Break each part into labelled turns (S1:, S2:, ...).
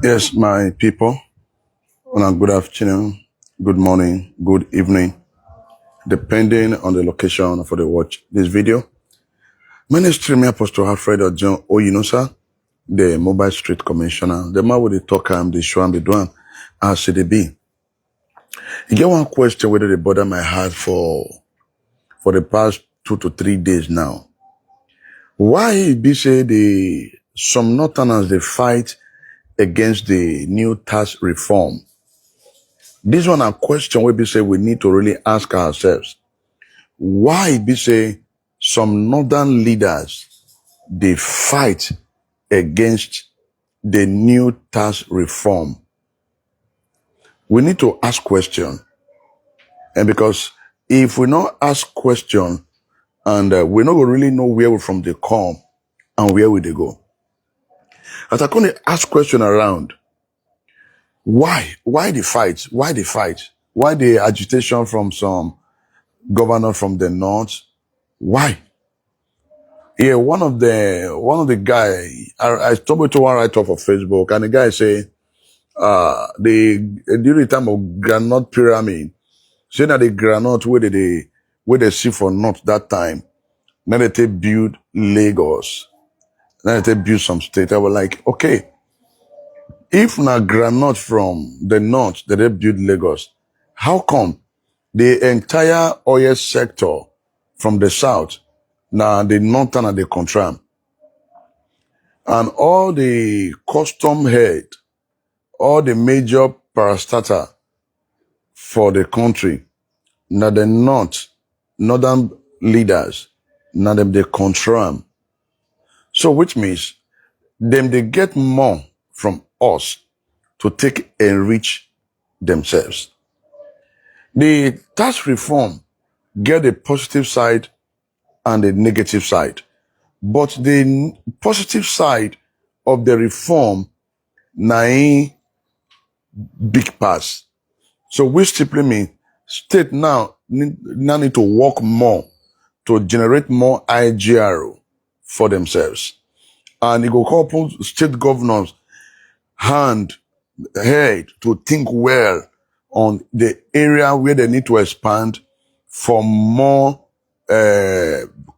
S1: Yes, my people. Good afternoon, good morning, good evening, depending on the location for the watch this video. My name is Trimmy Apostle Alfred Ojon Oyinosa, the Mobile Street Commissioner. The man with the talk the show and the doing as CDB. You get one question whether they bother my heart for the past 2 to 3 days now. Why be say some northerners they fight against the new tax reform? This one a question where we say we need to really ask ourselves. Why be say some northern leaders they fight against the new tax reform? We need to ask question. And because if we not ask question and we not really know where we from they come and where we they go. As I can ask question around, why the fight? Why the fight? Why the agitation from some governor from the north? Why? Yeah, one of the guy, I stumbled to one write-off of Facebook, and the guy say, during the time of granite pyramid, saying that the granite where they see for north that time, then they take build Lagos, then they take build some state. I was like, okay, if na granite from the north that they build Lagos, how come the entire oil sector from the south, now the northern and the control, and all the custom head, all the major parastatal for the country, now the northern leaders, now them they control 'em. So which means them they get more from us to take enrich themselves. The tax reform get the positive side and the negative side. But the positive side of the reform na big pass. So which simply means state now need to work more to generate more IGRO for themselves. And it will couple state governors head to think well on the area where they need to expand for more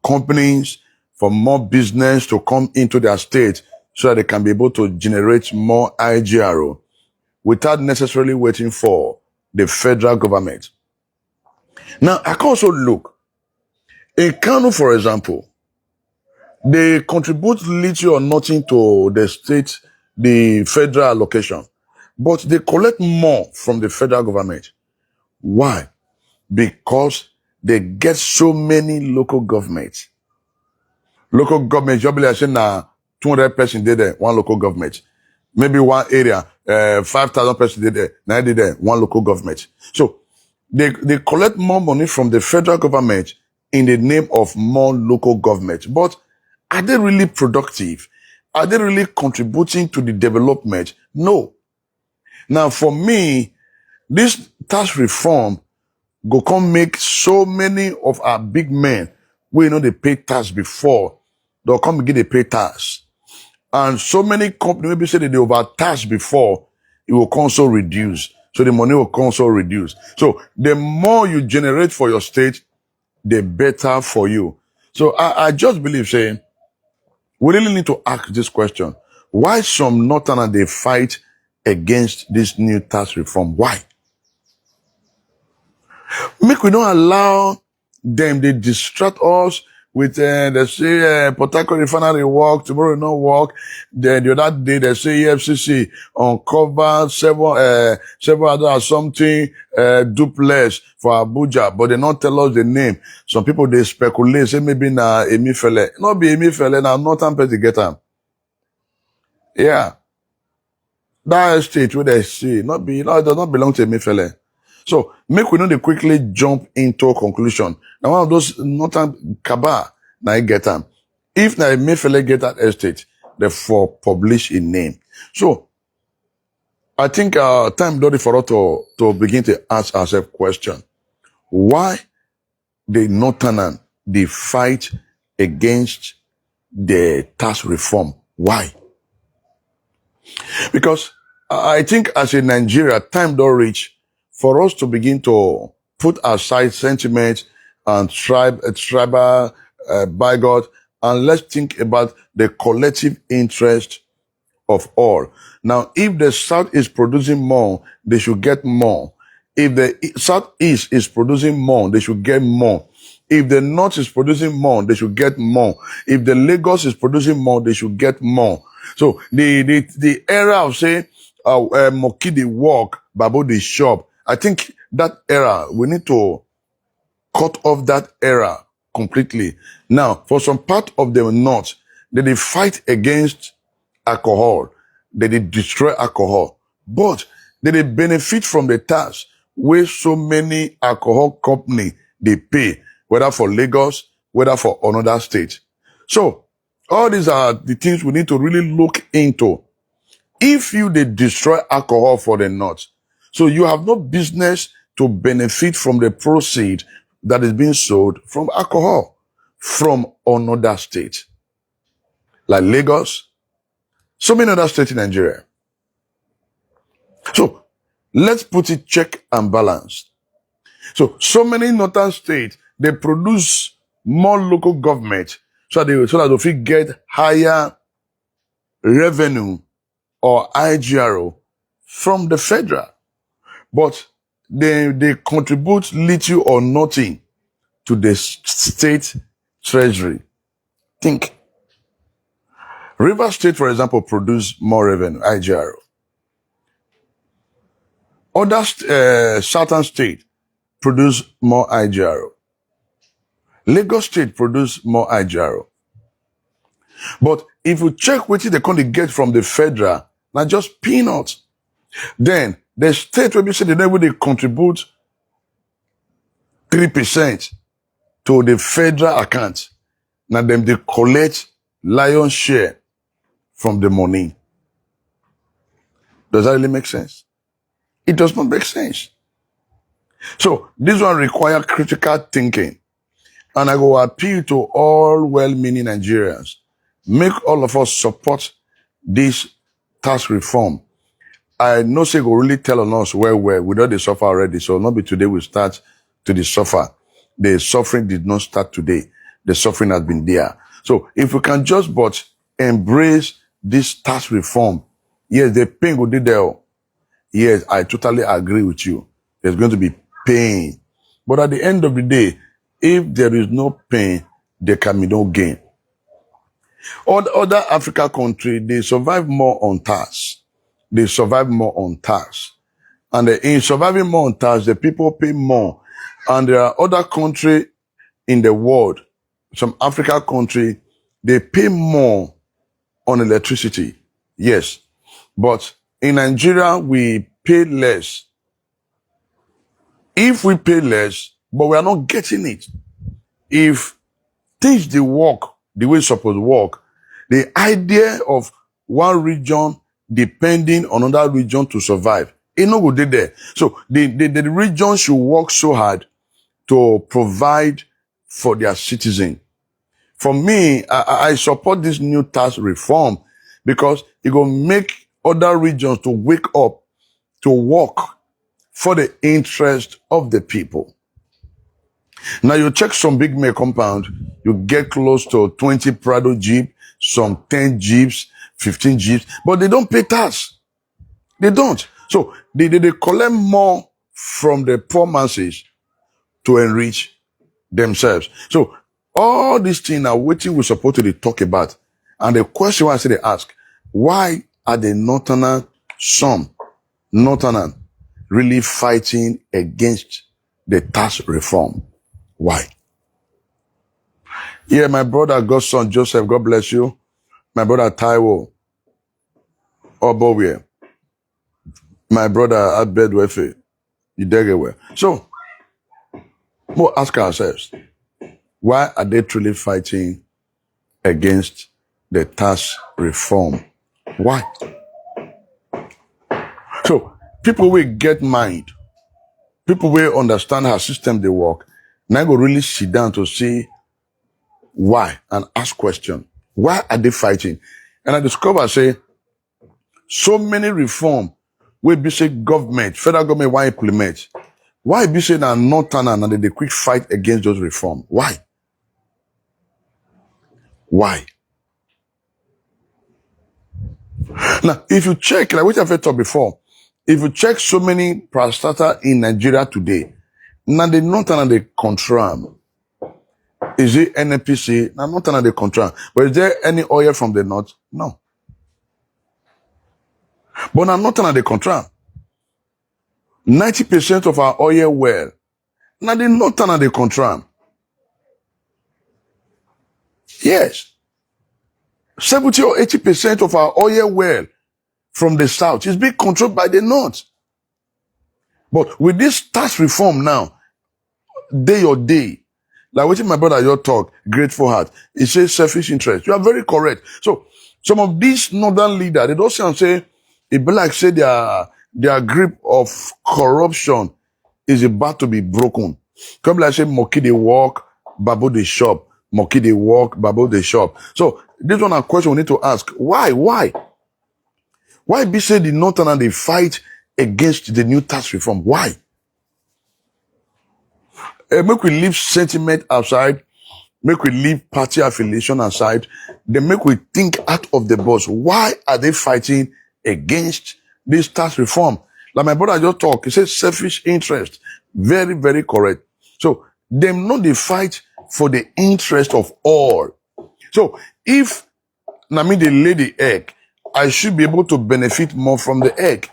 S1: companies, for more business to come into their state so that they can be able to generate more IGRO without necessarily waiting for the federal government. Now, I can also look. In Kano, for example, they contribute little or nothing to the state, the federal allocation, but they collect more from the federal government. Why? Because they get so many local governments. Local government, you'll be like saying, 200 person did there, one local government. Maybe one area, 5,000 person did there, 90 there, one local government. So they collect more money from the federal government in the name of more local government. But are they really productive? Are they really contributing to the development? No. Now, for me, this tax reform go come make so many of our big men, we know they pay tax before, they'll come begin to pay tax. And so many companies maybe say that they overtax before, it will also reduce. So the money will also reduce. So the more you generate for your state, the better for you. So I just believe saying, we really need to ask this question. Why some northerners they fight against this new tax reform? Why? Make we don't allow them, they distract us with, they say, Port Harcourt refinery work, tomorrow no work. Then the other day, they say EFCC uncover several other something, duplex for Abuja, but they not tell us the name. Some people, they speculate, say maybe na Emifele. Not be Emifele, na northern person get them. Yeah. That estate where they see, it does not belong to Emifele. So, make we know they quickly jump into a conclusion. Now, one of those northern cabal, now I get them. If now Mayfele get that estate, therefore publish a name. So, I think, time ready for us to begin to ask ourselves question. Why the northern, they fight against the tax reform? Why? Because I think as a Nigeria, time don't reach for us to begin to put aside sentiment and tribal bigot, and let's think about the collective interest of all. Now, if the South is producing more, they should get more. If the Southeast is producing more, they should get more. If the North is producing more, they should get more. If the Lagos is producing more, they should get more. So the era of saying, Moki the walk, Babu the shop, I think that era, we need to cut off that era completely. Now, for some part of the North, they fight against alcohol. They destroy alcohol. But they benefit from the tax where so many alcohol company they pay, whether for Lagos, whether for another state. So all these are the things we need to really look into. If they destroy alcohol for the North, so you have no business to benefit from the proceed that is being sold from alcohol from another state, like Lagos, so many other states in Nigeria. So let's put it check and balance. So many northern states, they produce more local government so that they get higher revenue or IGRO from the federal. But they contribute little or nothing to the state treasury. Think. River State, for example, produce more revenue, IGRO. Other southern states produce more IGRO. Lagos State produce more IGRO. But if you check what they can get from the federal, not just peanuts, then the state will be saying they contribute 3% to the federal account. Now them they collect lion's share from the money. Does that really make sense? It does not make sense. So this one requires critical thinking. And I go appeal to all well-meaning Nigerians. Make all of us support this tax reform. I know say go really tell on us where we don't suffer already. So not be today we start to the suffer. The suffering did not start today. The suffering has been there. So if we can just but embrace this tax reform, yes, the pain will be there. Yes, I totally agree with you. There's going to be pain. But at the end of the day, if there is no pain, there can be no gain. Other African countries, they survive more on tax. They survive more on tax. And in surviving more on tax, the people pay more. And there are other countries in the world, some African countries, they pay more on electricity. Yes. But in Nigeria, we pay less. If we pay less, but we are not getting it. If things they work the way it's supposed to work, the idea of one region depending on another region to survive, it no good there. So the region should work so hard to provide for their citizens. For me, I support this new tax reform because it will make other regions to wake up to work for the interest of the people. Now you check some big mail compound, you get close to 20 Prado Jeep, some 10 Jeeps, 15 Jeeps, but they don't pay tax. They don't. So they collect more from the poor masses to enrich themselves. So all these things are what we're supposed to talk about. And the question I say they ask, why are the Northerners really fighting against the tax reform? Why? Yeah, my brother, Godson Joseph, God bless you. My brother Taiwo Obowie. My brother Abedwefe. You dig it well. So, we'll ask ourselves, why are they truly fighting against the tax reform? Why? So, people will get mind. People will understand how system they work. Now go really sit down to see why and ask question. Why are they fighting? And I discover, say, so many reform wey be say government, federal government want implement. Why be say na northern and they quick fight against those reform? Why? Why? Now, if you check, like what I've talked before, if you check so many parastatal in Nigeria today, now the northern and the control. Is it NNPC? Now northern and the control. But is there any oil from the north? No. But now northern and the control. 90% of our oil well. Now the northern and the control. Yes. 70 or 80% of our oil well from the south is being controlled by the north. But with this tax reform now, day or day, like what my brother your talk, grateful heart, it says selfish interest. You are very correct. So some of these northern leaders, they don't say and say, it be like say their grip of corruption is about to be broken. Come like say Moki they walk, Babu they shop. Moki they walk, Babu they shop. So this one a question we need to ask. Why? Why be say the northern and they fight against the new tax reform? Why? Make we leave sentiment aside, make we leave party affiliation aside, then make we think out of the box. Why are they fighting against this tax reform? Like my brother just talk, he says selfish interest. Very, very correct. So them not they fight for the interest of all. So if I mean they lay the egg, I should be able to benefit more from the egg.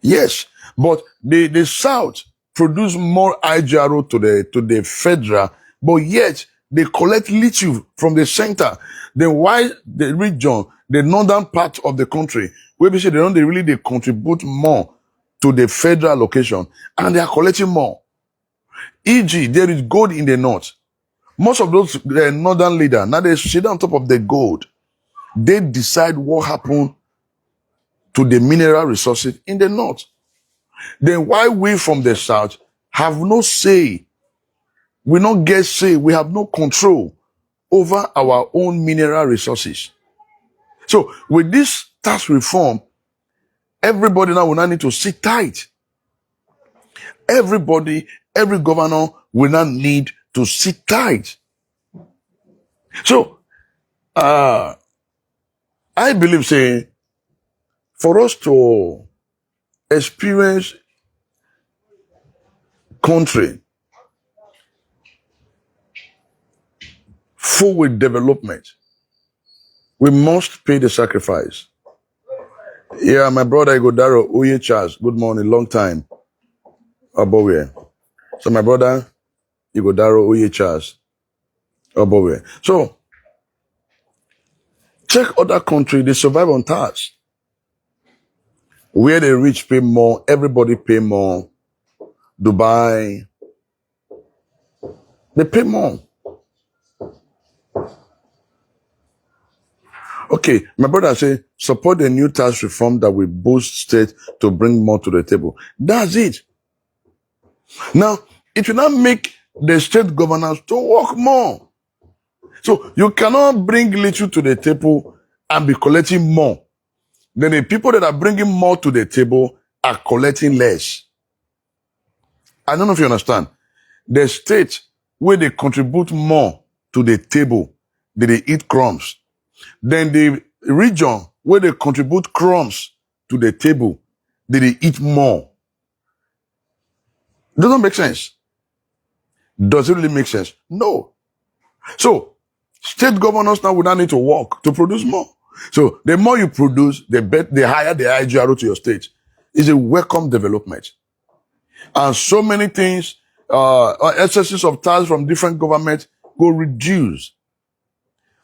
S1: Yes, but the South produce more IGRO to the federal, but yet they collect little from the center. Then why the region, the northern part of the country, where we say they contribute more to the federal location, and they are collecting more. E.g., there is gold in the north. Most of those northern leaders, now they sit on top of the gold. They decide what happened to the mineral resources in the north. Then why we from the south have no say, we not get say, we have no control over our own mineral resources. So with this tax reform, everybody now will not need to sit tight. Everybody, every governor will not need to sit tight. So, I believe, say, for us to experience country full with development, we must pay the sacrifice. Yeah, my brother Igodaro Oye Charles, good morning, long time. Abowe. So my brother Igodaro Oye Charles, Abowe. So, check other countries, they survive on tax. Where the rich pay more, everybody pay more. Dubai, they pay more. Okay, my brother say, support the new tax reform that will boost state to bring more to the table. That's it. Now, it will not make the state governors to work more. So you cannot bring little to the table and be collecting more. Then the people that are bringing more to the table are collecting less. I don't know if you understand. The state where they contribute more to the table, they eat crumbs. Then the region where they contribute crumbs to the table, they eat more. Doesn't make sense. Does it really make sense? No. So, state governors now would not need to work to produce more. So, the more you produce, the higher the IGRO to your state. It's a welcome development. And so many things, excesses of tax from different governments go reduce.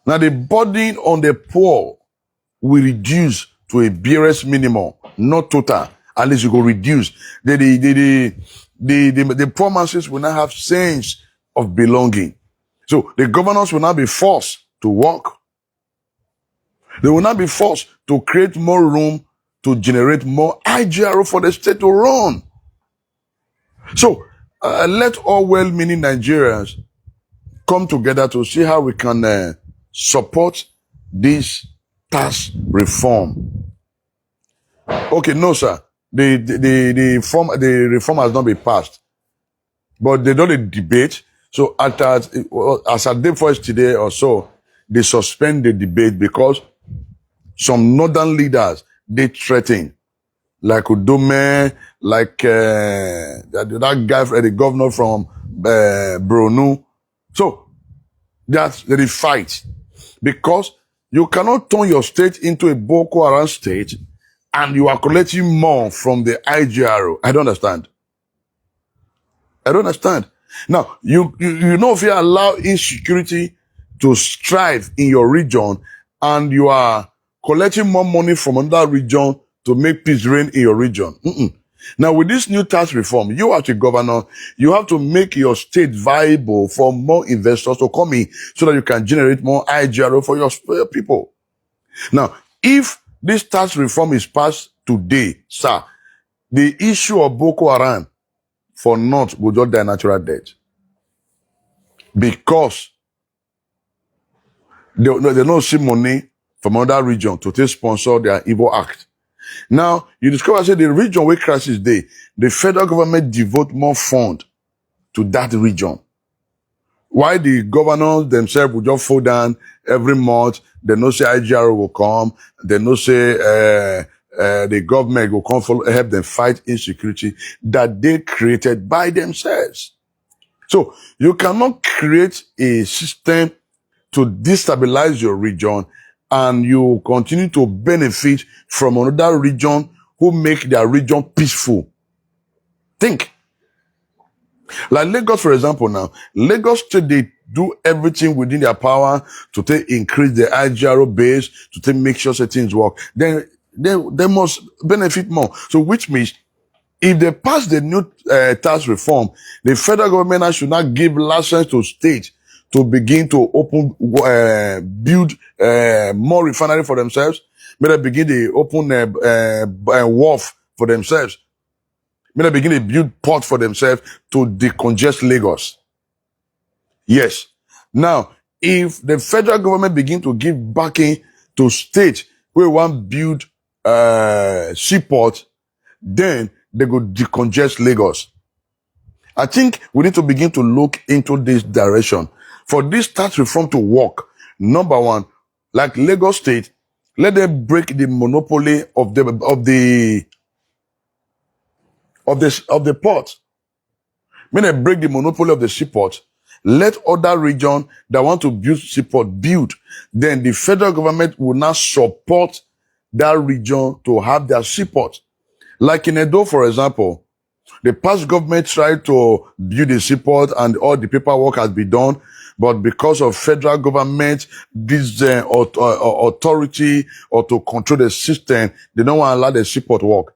S1: Now, the burden on the poor will reduce to a barest minimum, not total. At least you go reduce. The poor masses will not have sense of belonging. So the governors will not be forced to work. They will not be forced to create more room to generate more IGRO for the state to run. So let all well-meaning Nigerians come together to see how we can support this tax reform. Okay, no, sir. The reform has not been passed, but they don't debate. So as at day first today or so, they suspend the debate because some northern leaders they threaten, like Udome, like that guy, the governor from Brunei. So that's the fight, because you cannot turn your state into a Boko Haram state and you are collecting more from the IGRO. I don't understand. I don't understand. Now, you know, if you allow insecurity to strive in your region and you are collecting more money from another region to make peace reign in your region. Now, with this new tax reform, you as a governor, you have to make your state viable for more investors to come in so that you can generate more IGRO for your people. Now, if this tax reform is passed today, sir, the issue of Boko Haram for North will just die natural death. Because they don't see money from another region to take sponsor their evil act. Now, you discover, say, the region where crisis day, the federal government devote more fund to that region. Why the governors themselves will just fall down every month, they know say IGR will come, they know say the government will come help them fight insecurity that they created by themselves. So you cannot create a system to destabilize your region and you continue to benefit from another region who make their region peaceful. Think. Like Lagos, for example, now, Lagos State, they do everything within their power to increase the IGRO base, to make sure that things work. Then they must benefit more. So which means if they pass the new tax reform, the federal government should not give license to states to begin to build more refinery for themselves. May they begin to open wharf for themselves. May they begin to build port for themselves to decongest Lagos. Yes. Now, if the federal government begin to give backing to states where one build seaport, then they go decongest Lagos. I think we need to begin to look into this direction. For this tax reform to work, number one, like Lagos State, let them break the monopoly of the port. When they break the monopoly of the seaport, let other regions that want to build seaport build. Then the federal government will now support that region to have their seaport. Like in Edo, for example, the past government tried to build a seaport and all the paperwork has been done. But because of federal government, this authority or to control the system, they don't want to allow the seaport work.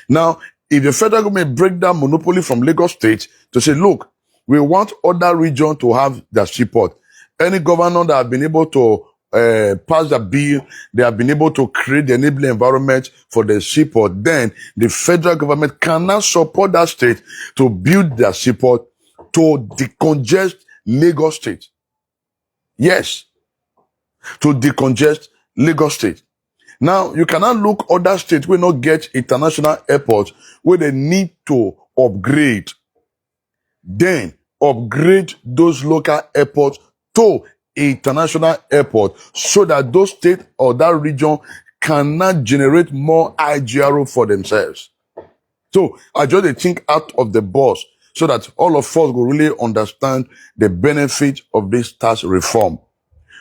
S1: Now, if the federal government break down monopoly from Lagos State to say, look, we want other regions to have their seaport. Any governor that have been able to pass the bill, they have been able to create the enabling environment for the seaport, then the federal government cannot support that state to build their seaport to decongest Lagos State. Yes, to decongest Lagos State. Now, you cannot look other states will not get international airports where they need to upgrade. Then upgrade those local airports to international airport so that those states or that region cannot generate more IGRO for themselves. So I just think out of the box so that all of us will really understand the benefit of this tax reform.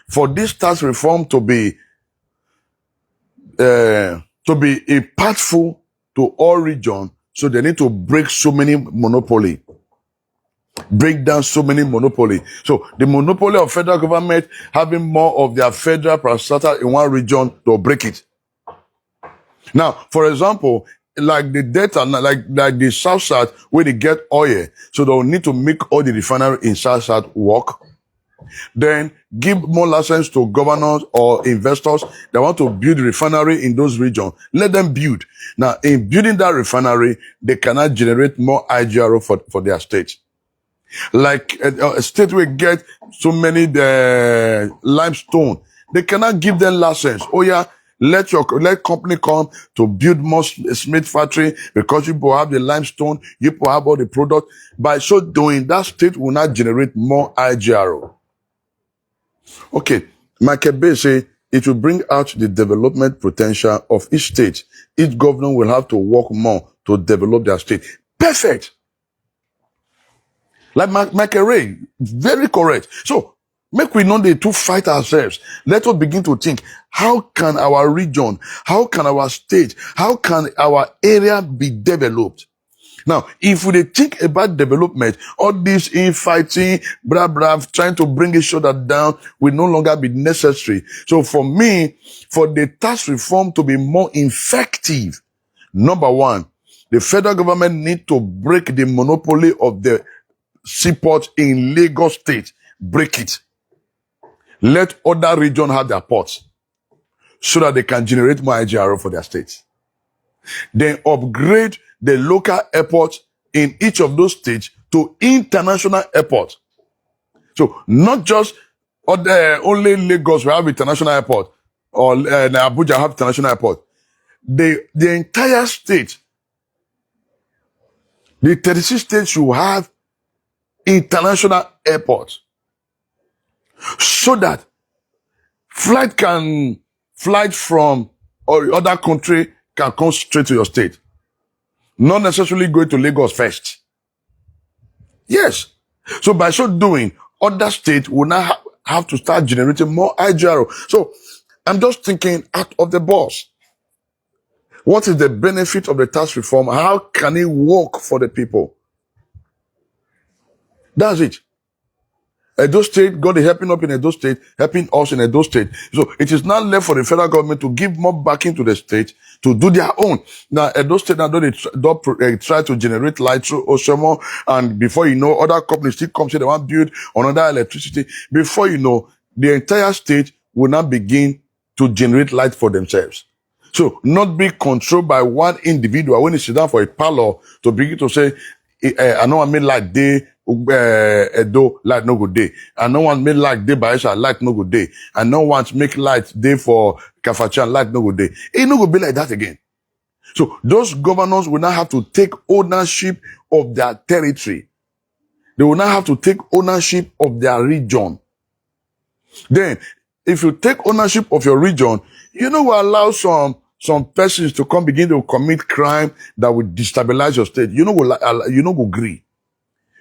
S1: For this tax reform to be impactful to all regions, so they need to break so many monopoly. Break down so many monopoly. So the monopoly of federal government having more of their federal parastatal in one region to break it. Now, for example, like the data, like the South where they get oil, so they'll need to make all the refinery in South work. Then give more license to governors or investors that want to build refinery in those regions. Let them build. Now, in building that refinery, they cannot generate more IGRO for their state. Like a state will get so many limestone, they cannot give them license. Oh yeah, Let company come to build more cement factory because you people have the limestone, you people have all the product. By so doing, that state will not generate more IGRO. Okay, Michael Bay say it will bring out the development potential of each state. Each governor will have to work more to develop their state. Perfect. Like Michael Ray, very correct. So, make we not to fight ourselves. Let us begin to think, how can our region, how can our state, how can our area be developed? Now, if we think about development, all this infighting, blah, blah, trying to bring each other down will no longer be necessary. So for me, for the tax reform to be more effective, number one, the federal government need to break the monopoly of the seaport in Lagos State. Break it. Let other regions have their ports so that they can generate more IGRO for their states. Then upgrade the local airports in each of those states to international airports. So not just only Lagos will have international airport or Abuja have international airport. The entire state, the 36 states should have international airports so that flight from or other country can come straight to your state. Not necessarily going to Lagos first. Yes. So by so doing, other states will now have to start generating more IGRO. So I'm just thinking out of the box. What is the benefit of the tax reform? How can it work for the people? That's it. Edo State, God is helping up in Edo State, helping us in Edo State. So it is now left for the federal government to give more backing to the state to do their own. Now, Edo State now they try to generate light through Oshomo, and before you know, other companies still come say they want to build another electricity. Before you know, the entire state will now begin to generate light for themselves. So not be controlled by one individual when he sit down for a parlor to begin to say, I know I made like day, Edo, light no good day. I know one made like day by Aisha, light no good day. I know one to make light day for Kafachan, light no good day. It no good be like that again. So those governors will now have to take ownership of their territory. They will now have to take ownership of their region. Then, if you take ownership of your region, you know, will allow some persons to come begin to commit crime that will destabilize your state. You know, go agree.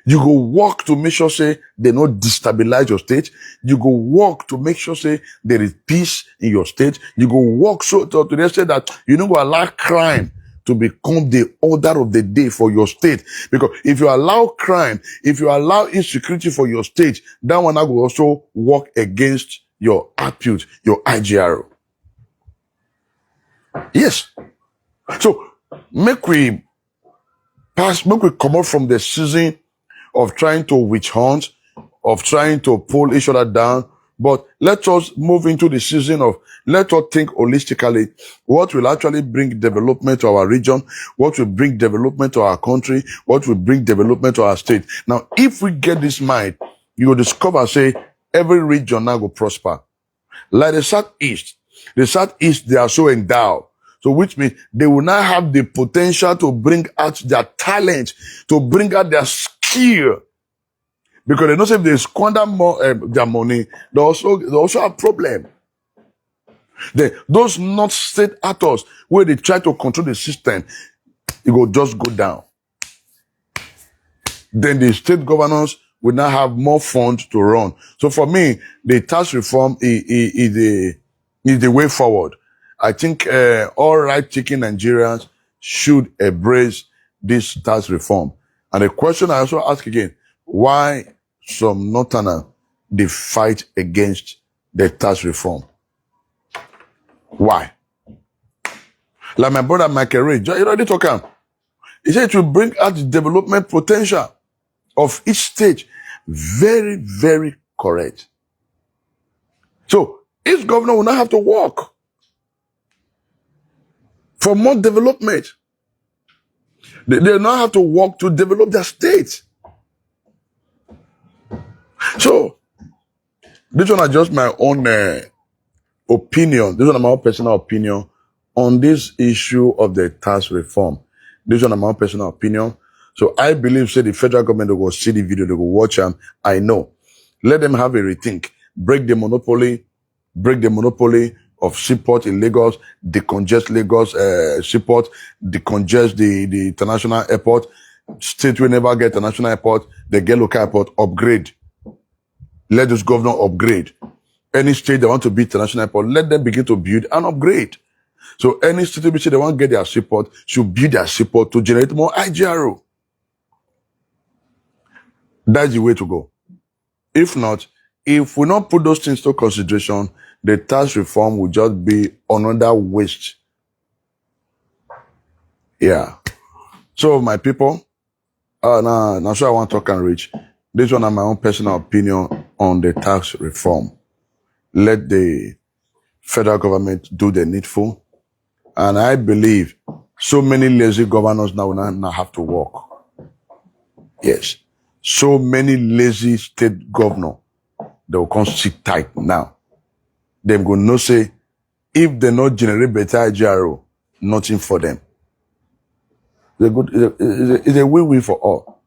S1: You go work to make sure, say, they not destabilize your state. You go work to make sure, say, there is peace in your state. You go work so to the extent that you know, go allow crime to become the order of the day for your state. Because if you allow crime, if you allow insecurity for your state, that one will also work against your output, your IGRO. Yes. So, make we come out from the season of trying to witch hunt, of trying to pull each other down, but let us move into the season of, let us think holistically, what will actually bring development to our region, what will bring development to our country, what will bring development to our state. Now, if we get this mind, you will discover, say, every region now will prosper. Like the Southeast, they are so endowed. So which means they will now have the potential to bring out their talent, to bring out their skill. Because they know if they squander more their money, they also have problem. Those not state actors where they try to control the system, it will just go down. Then the state governors will now have more funds to run. So for me, the tax reform is the way forward. I think all right-thinking Nigerians should embrace this tax reform. And the question I also ask again, why some Northerners, they fight against the tax reform? Why? Like my brother Michael Ray, you already talking. He said it will bring out the development potential of each state. Very, very correct. So each governor will not have to work for more development. They now have to work to develop their state. So, this one is just my own opinion, this is my own personal opinion on this issue of the tax reform. This is my own personal opinion. So I believe, say, the federal government will go see the video, they will watch them. I know. Let them have a rethink. Break the monopoly of seaport in Lagos, decongest Lagos seaport, decongest the international airport. State will never get international airport, they get local airport, upgrade. Let this governor upgrade. Any state that want to build international airport, let them begin to build and upgrade. So any state which they want to get their seaport should build their seaport to generate more IGRO. That's the way to go. If not, if we not put those things to consideration, the tax reform will just be another waste. Yeah. So my people, now so I want to talk and reach. This one is my own personal opinion on the tax reform. Let the federal government do the needful. And I believe so many lazy governors now will not have to work. Yes. So many lazy state governors, they will come sit tight now. They go no say, if they not generate better IGRO, nothing for them. It's a win-win for all.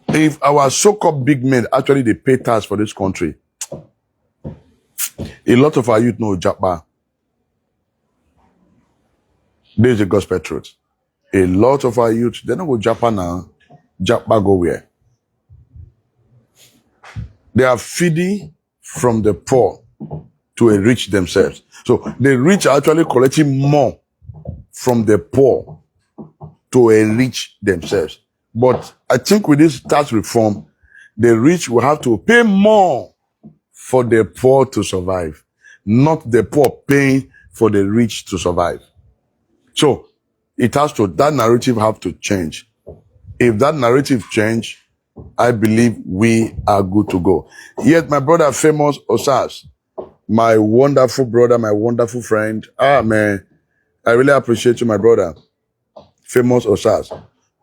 S1: If our so-called big men actually they pay tax for this country, a lot of our youth know Japa. This is the gospel truth. A lot of our youth, they don't go Japa now. Japa go where? They are feeding from the poor to enrich themselves. So the rich are actually collecting more from the poor to enrich themselves. But I think with this tax reform, the rich will have to pay more for the poor to survive, not the poor paying for the rich to survive. So that narrative have to change. If that narrative change, I believe we are good to go. Yet my brother, Famous Osas, my wonderful brother, my wonderful friend. Man, I really appreciate you, my brother. Famous Osas.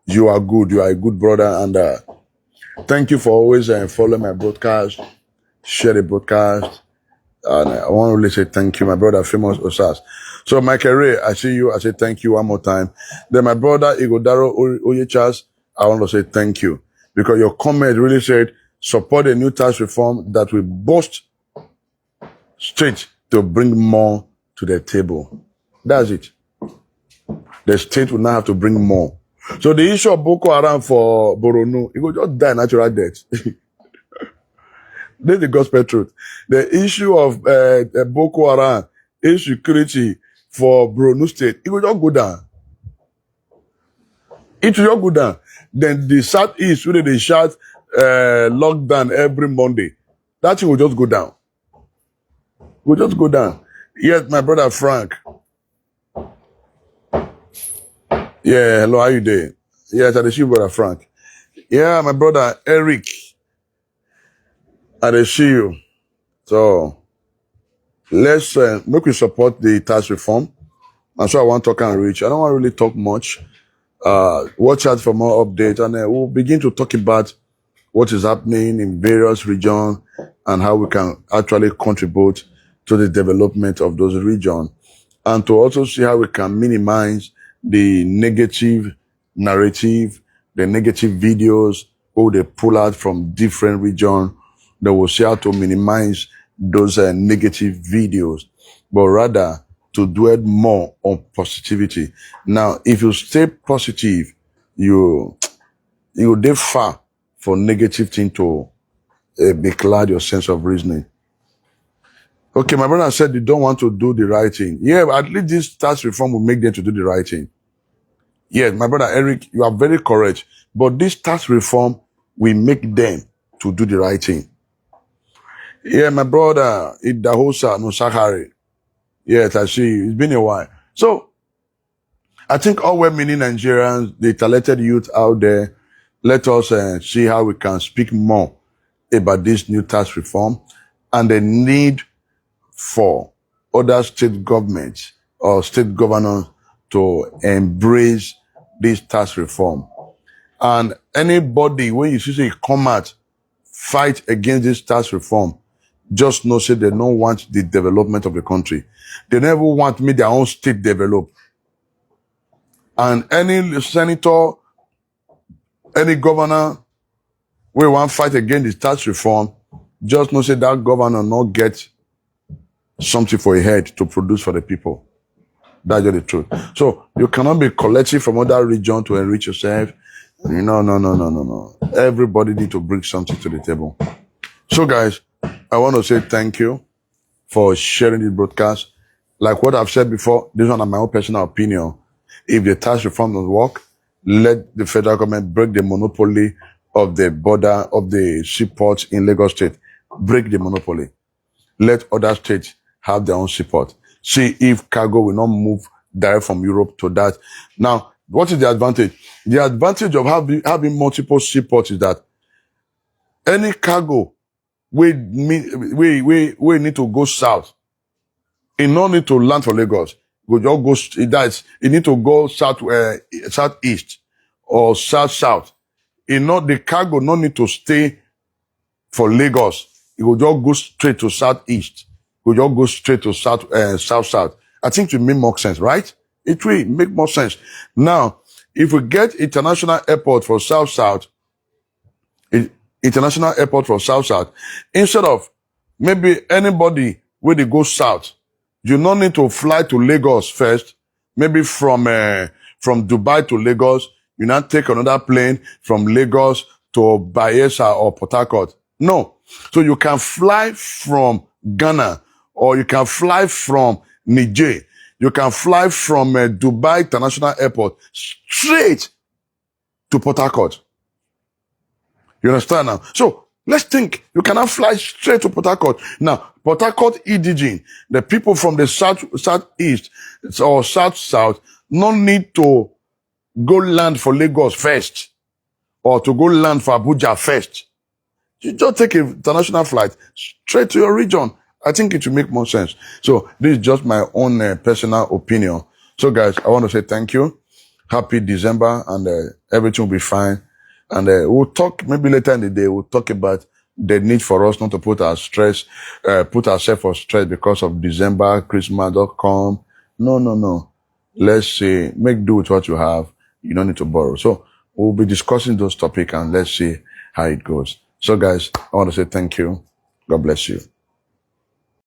S1: You are good. You are a good brother. And thank you for always following my broadcast, share the broadcast. And I want to really say thank you, my brother, Famous Osas. So, Michael Ray, I see you. I say thank you one more time. Then my brother, Igodaro Oyechas, I want to say thank you. Because your comment really said, support a new tax reform that will boost state to bring more to the table. That's it. The state will now have to bring more. So the issue of Boko Haram for Borno, it will just die natural death. This is the gospel truth. The issue of Boko Haram, insecurity for Borno State, it will just go down. It will just go down. Then the Southeast, where they shout lockdown every Monday, that thing will just go down. Will just go down. Yes, my brother Frank. Yeah, hello, how you doing? Yes, I see you, brother Frank. Yeah, my brother Eric. I see you. So let's make we support the tax reform. And so I want to talk and reach. I don't want to really talk much. Watch out for more updates, and we'll begin to talk about what is happening in various regions and how we can actually contribute to the development of those regions, and to also see how we can minimize the negative narrative, the negative videos, or they pull out from different regions. They will see how to minimize those negative videos, but rather to dwell more on positivity. Now, if you stay positive, you dey far for negative thing to becloud your sense of reasoning. Okay, my brother said you don't want to do the right thing. Yeah, but at least this tax reform will make them to do the right thing. Yes, my brother Eric, you are very correct. But this tax reform will make them to do the right thing. Yeah, my brother Idahosa no Sakari. Yes, I see you. It's been a while. So, I think all well-meaning Nigerians, the talented youth out there, let us see how we can speak more about this new tax reform and the need for other state governments or state governors to embrace this tax reform. And anybody, when you see say come out, fight against this tax reform, just know say they don't want the development of the country. They never want me their own state develop. And any senator, any governor, we want fight against the tax reform, just know say that governor not get something for a head to produce for the people. That's just the truth. So you cannot be collecting from other region to enrich yourself. No. Everybody need to bring something to the table. So guys, I want to say thank you for sharing this broadcast. Like what I've said before, this one is my own personal opinion. If the tax reform doesn't work, let the federal government break the monopoly of the border of the seaports in Lagos State. Break the monopoly. Let other states have their own seaport. See if cargo will not move direct from Europe to that. Now, what is the advantage? The advantage of having multiple seaports is that any cargo we need to go south. It no need to land for Lagos. We just go. It need to go southeast or south. The cargo no need to stay for Lagos. It will just go straight to southeast. It will just go straight to south. I think it will make more sense, right? It will make more sense. Now, if we get international airport for south, instead of maybe anybody where they go south, you no need to fly to Lagos first. Maybe from Dubai to Lagos, you now take another plane from Lagos to Bayelsa or Port Harcourt. No. So you can fly from Ghana, or you can fly from Niger. You can fly from Dubai International Airport straight to Port Harcourt. You understand now? So let's think. You cannot fly straight to Port Harcourt. Now, Port Harcourt EDG, the people from the southeast or south, no need to go land for Lagos first or to go land for Abuja first. You just take an international flight straight to your region. I think it will make more sense. So this is just my own personal opinion. So guys, I want to say thank you. Happy December, and everything will be fine. And we'll talk maybe later in the day. We'll talk about the need for us not to put ourselves for stress because of December, Christmas.com. No. Let's say make do with what you have. You don't need to borrow. So we'll be discussing those topics, and let's see how it goes. So guys, I want to say thank you. God bless you.